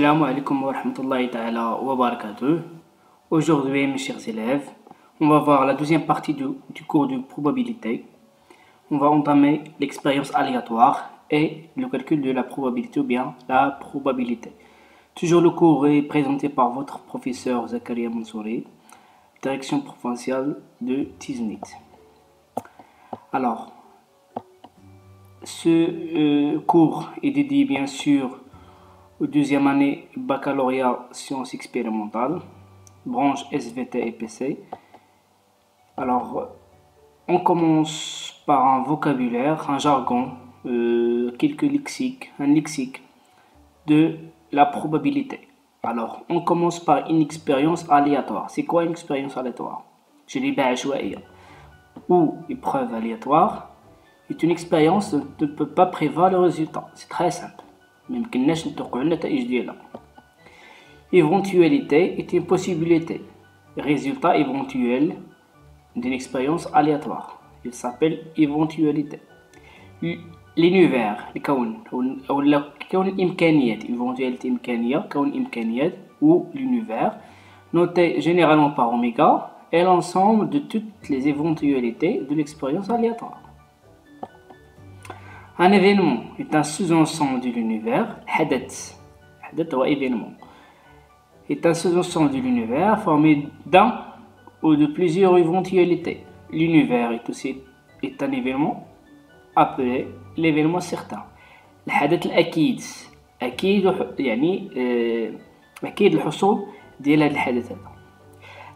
Assalamu alaikum wa rahmatullahi ta'ala wa barakatuh. Aujourd'hui, mes chers élèves, on va voir la deuxième partie du cours de probabilité. On va entamer l'expérience aléatoire et le calcul de la probabilité ou bien la probabilité. Toujours le cours est présenté par votre professeur Zakaria Mansouri, direction provinciale de Tiznit. Alors, ce cours est dédié bien sûr aux deuxième année baccalauréat sciences expérimentales, branche SVT et PC. Alors, on commence par un vocabulaire, un jargon, quelques lexiques, un lexique de la probabilité. Alors, on commence par une expérience aléatoire. C'est quoi une expérience aléatoire? Je l'ai بعشوائية ou épreuve aléatoire est une expérience dont on ne peut pas prévoir le résultat. C'est très simple. Même que éventualité est une possibilité, résultat éventuel d'une expérience aléatoire. Il s'appelle éventualité. L'univers, ou l'univers, noté généralement par oméga, est l'ensemble de toutes les éventualités de l'expérience aléatoire. Un événement est un sous-ensemble de l'univers. Hadath ou événement est un sous-ensemble de l'univers formé d'un ou de plusieurs éventualités. L'univers est un événement appelé l'événement certain. الحدث الأكيد يعني أكيد الحصول ديال هذا الحدث هذا.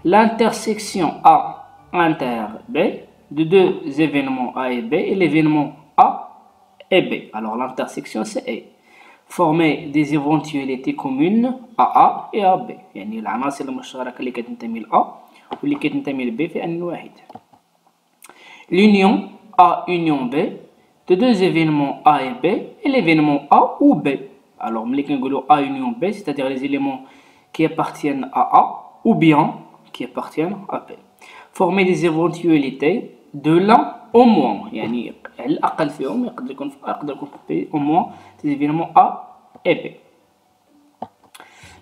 L'intersection A inter B de deux événements A et B et l'événement A et B. Alors l'intersection c'est A. Former des éventualités communes à A et à B. يعني العناصر المشتركة اللي كتنتمي ل A واللي كتنتمي ل B في آن واحد. L'union A union B de deux événements A et B et l'événement A ou B. Alors ملي كنقولوا A union B, c'est-à-dire les éléments qui appartiennent à A ou bien qui appartiennent à B. Former des éventualités de l'un au moins, يعني الأقل فيهم يقدر يكون au moins des événements A et B.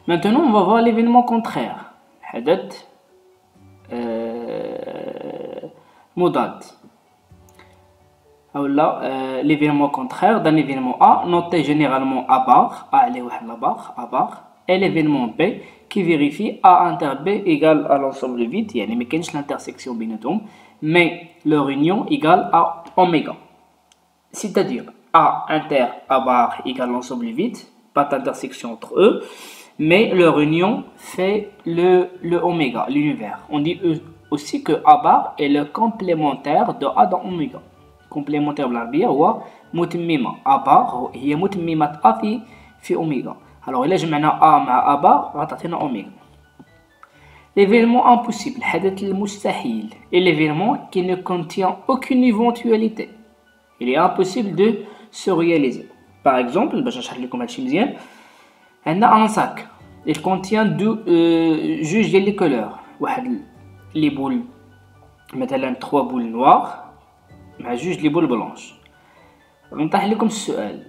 Maintenant, on va voir l'événement contraire. حدث مضاد. L'événement contraire d'un événement A, noté généralement A bar, A عليه واحد la barre, A bar, et l'événement B qui vérifie A inter B égale à l'ensemble vide, يعني ما كاينش l'intersection بيناتهم, mais leur union égale à oméga. C'est-à-dire A inter A bar égale l'ensemble vide, pas d'intersection entre eux, mais leur union fait le oméga, l'univers. On dit aussi que A bar est le complémentaire de A dans oméga. complémentaire بالعربية هو متممة. A bar هي متممة A في oméga. Alors إلا جمعنا A مع A bar غتعطينا oméga. L'événement impossible, الحدث المستحيل, est l'événement qui ne contient aucune éventualité. Il est impossible de se réaliser. Par exemple, باش نشرح لكم هادشي مزيان, عندنا un sac. Il contient juge ديال les couleurs. واحد لي بول مثلا 3 بول نوار مع جوج لي بول بلونش. غنطرح لكم السؤال,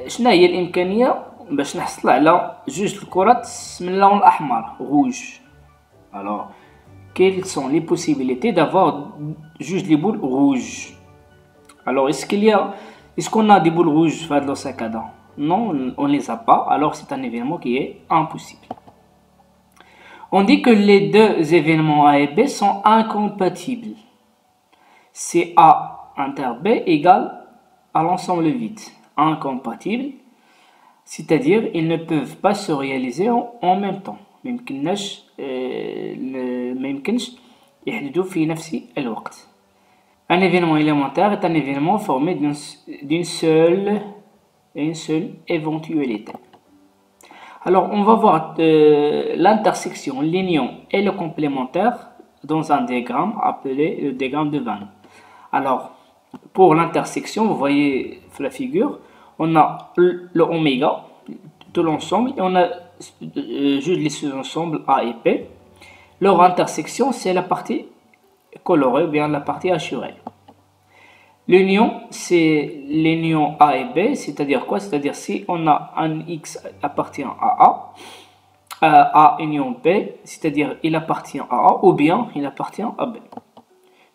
شنو هي الامكانيه باش نحصل على جوج الكرات من اللون الاحمر rouge. Alors, quelles sont les possibilités d'avoir juste les boules rouges? Alors, est-ce qu'on a des boules rouges dans le sac à dos? Non, on ne les a pas. Alors, c'est un événement qui est impossible. On dit que les deux événements A et B sont incompatibles. C'est A inter B égale à l'ensemble vide. Incompatible, c'est-à-dire ils ne peuvent pas se réaliser en même temps. ما يمكنش يحدثوا في نفس الوقت. Un événement élémentaire est un événement formé d'une seule éventualité. Alors on va voir l'intersection, l'union et le complémentaire dans un diagramme appelé le diagramme de Venn. Alors pour l'intersection, vous voyez la figure, on a le oméga de l'ensemble et on a juste les sous-ensembles A et B. Leur intersection, c'est la partie colorée ou bien la partie assurée. L'union, c'est l'union A et B, c'est-à-dire quoi? C'est-à-dire si on a un X appartient à A union B, c'est-à-dire il appartient à A, ou bien il appartient à B.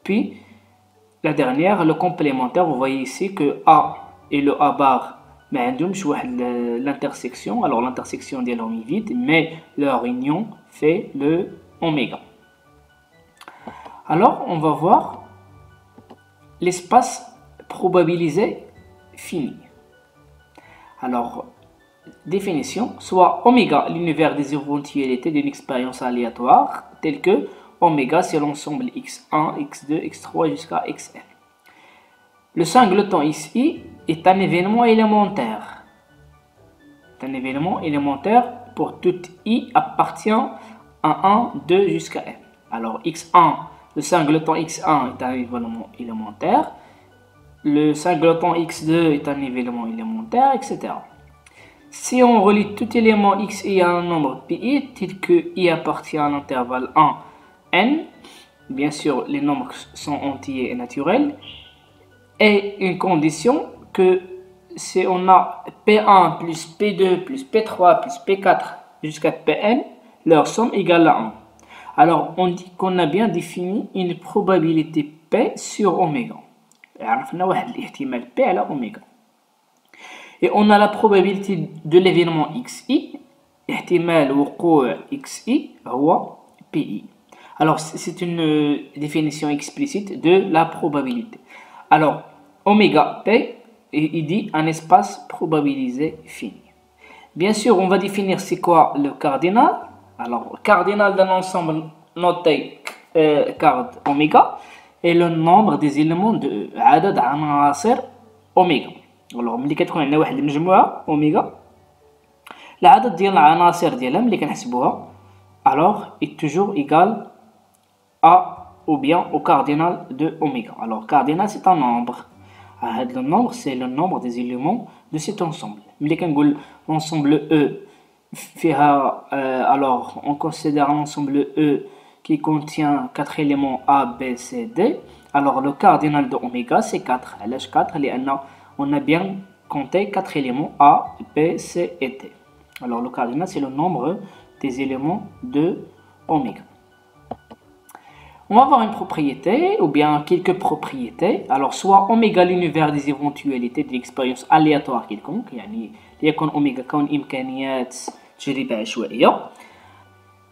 Puis, la dernière, le complémentaire, vous voyez ici que A et le A bar, mais l'intersection, alors l'intersection ديالهم est vide, mais leur union fait le oméga. Alors, on va voir l'espace probabilisé fini. Alors, définition, soit oméga, l'univers des éventualités d'une expérience aléatoire, telle que oméga, c'est l'ensemble x1, x2, x3 jusqu'à xn. Le singleton xi est un événement élémentaire. C'est un événement élémentaire pour tout i appartient à 1, 2 jusqu'à n. Alors x1, le singleton x1 est un événement élémentaire. Le singleton x2 est un événement élémentaire, etc. Si on relie tout élément xi à un nombre pi, tel que i appartient à l'intervalle 1, n, bien sûr les nombres sont entiers et naturels, et une condition que si on a P1 plus P2 plus P3 plus P4 jusqu'à Pn, leur somme égale à 1. Alors on dit qu'on a bien défini une probabilité P sur oméga. عرفنا واحد الاحتمال P على oméga. Et on a la probabilité de l'événement xi, احتمال وقوع xi هو pi. Alors c'est une définition explicite de la probabilité. Alors oméga P, il dit un espace probabilisé fini. Bien sûr, on va définir c'est quoi le cardinal. Alors, le cardinal d'un ensemble noté card oméga est le nombre des éléments de عدد عناصر oméga. Alors, ملي كتكون عندنا واحد المجموعة oméga, العدد ديال العناصر ديالها ملي كنحسبوها alors est toujours égal à ou bien au cardinal de oméga. Alors, cardinal c'est un nombre. Le nombre c'est le nombre des éléments de cet ensemble. ملي كنقول l'ensemble E alors on considère l'ensemble E qui contient 4 éléments A, B, C, D. Alors le cardinal de oméga c'est 4. علاش 4 لأن on a bien compté 4 éléments A, B, C et D. Alors le cardinal c'est le nombre des éléments de oméga. On va avoir une propriété ou bien quelques propriétés. Alors soit oméga l'univers des éventualités de l'expérience aléatoire quelconque, يعني ليكن oméga كون إمكانيات تجربة عشوائية.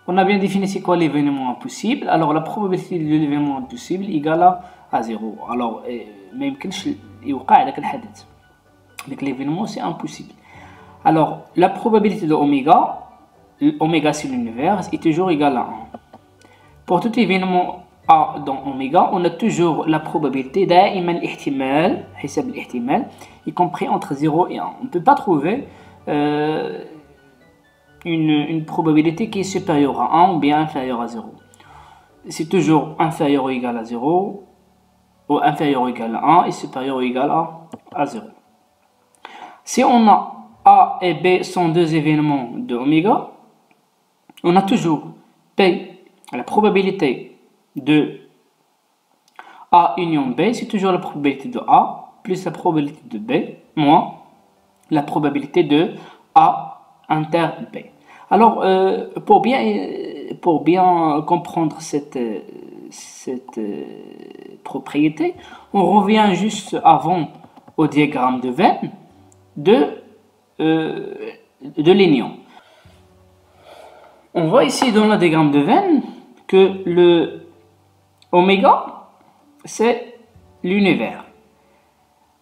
On a bien défini c'est quoi l'événement impossible. Alors la probabilité de l'événement impossible égale à 0. Alors ما يمكنش يوقع هذاك الحدث. Donc l'événement c'est impossible. Alors la probabilité de oméga c'est l'univers, est toujours égale à 1. Pour tout événement A dans oméga, on a toujours la probabilité دائما الاحتمال حساب الاحتمال y compris entre 0 et 1. On ne peut pas trouver une probabilité qui est supérieure à 1 ou bien inférieure à 0. C'est toujours inférieur ou égal à 0 ou inférieur ou égal à 1 et supérieur ou égal à 0. Si on a A et B sont deux événements de oméga, on a toujours P, la probabilité de A union B, c'est toujours la probabilité de A plus la probabilité de B moins la probabilité de A inter B. Alors, pour bien comprendre cette propriété, on revient juste avant au diagramme de Venn de l'union. On voit ici dans le diagramme de Venn que le oméga, c'est l'univers.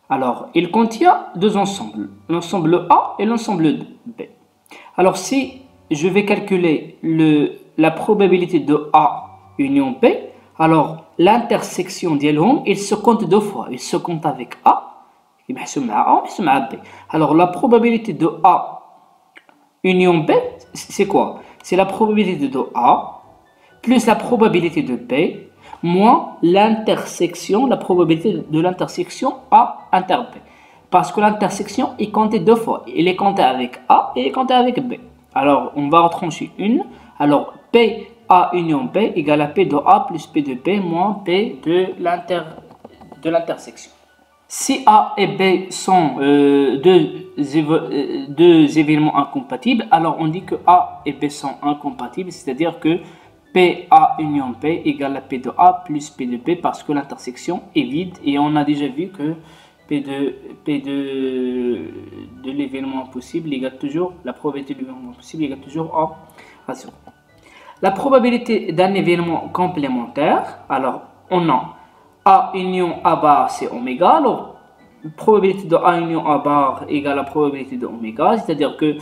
Alors, il contient deux ensembles, l'ensemble A et l'ensemble B. Alors, si je vais calculer la probabilité de A union B, alors l'intersection ديالهم, il se compte deux fois. Il se compte avec A, يبحثوا مع A ويبحثوا مع B. Alors, la probabilité de A union B, c'est quoi? C'est la probabilité de A plus la probabilité de B moins l'intersection, la probabilité de l'intersection A inter B. Parce que l'intersection est comptée deux fois. Il est compté avec A et il est compté avec B. Alors, on va retrancher une. Alors, P A union B égale à P de A plus P de B moins P de l'intersection. Si A et B sont deux événements incompatibles, alors on dit que A et B sont incompatibles, c'est-à-dire que PA union P égale à P de A plus P de B parce que l'intersection est vide et on a déjà vu que P de l'événement possible égale toujours, la probabilité de l'événement possible égale toujours A 0. La probabilité d'un événement complémentaire, alors on a A union A bar c'est oméga, alors probabilité de A union A bar égale la probabilité de oméga, c'est-à-dire que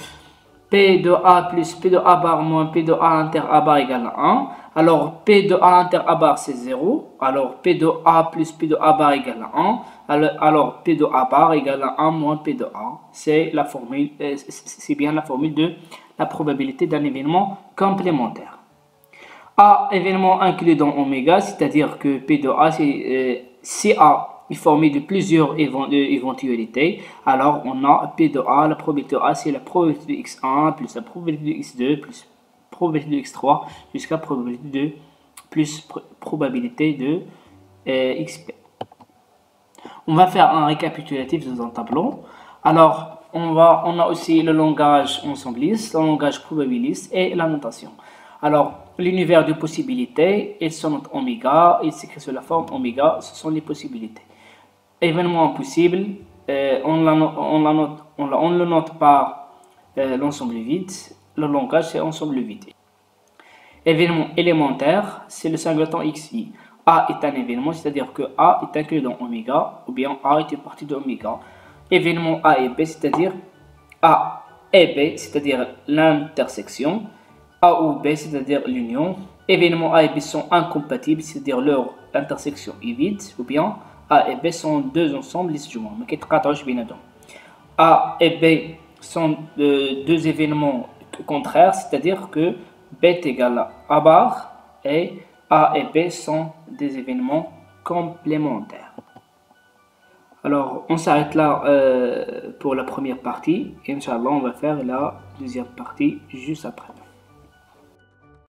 P de A plus P de A bar moins P de A inter A bar égale à 1. Alors P de A inter A bar c'est 0. Alors P de A plus P de A bar égale à 1. Alors P de A bar égale à 1 moins P de A. C'est la formule, c'est bien la formule de la probabilité d'un événement complémentaire. A événement inclus dans oméga, c'est-à-dire que P de A, si A est formé de plusieurs éventualités, alors on a P de A, la probabilité de A, c'est la probabilité de x1 plus la probabilité de x2 plus probabilité de x3 jusqu'à probabilité de plus probabilité de xp. On va faire un récapitulatif dans un tableau. Alors, on a aussi le langage ensembliste, le langage probabiliste et la notation. Alors, l'univers de possibilités, il se note oméga, il s'écrit sous la forme oméga, ce sont les possibilités. Événement impossible, on le note par l'ensemble vide, le langage c'est ensemble vide. Événement élémentaire, c'est le singleton xi. A est un événement, c'est-à-dire que A est inclus dans oméga, ou bien A est une partie de oméga. Événement A et B, c'est-à-dire A et B, c'est-à-dire l'intersection. A ou B, c'est-à-dire l'union. Événements A et B sont incompatibles, c'est-à-dire leur intersection est vide, ou bien A et B sont deux ensembles disjoints. Mais A et B sont deux événements contraires, c'est-à-dire que B est égal à A bar et A et B sont des événements complémentaires. Alors, on s'arrête là pour la première partie. Inch'Allah, on va faire la deuxième partie juste après.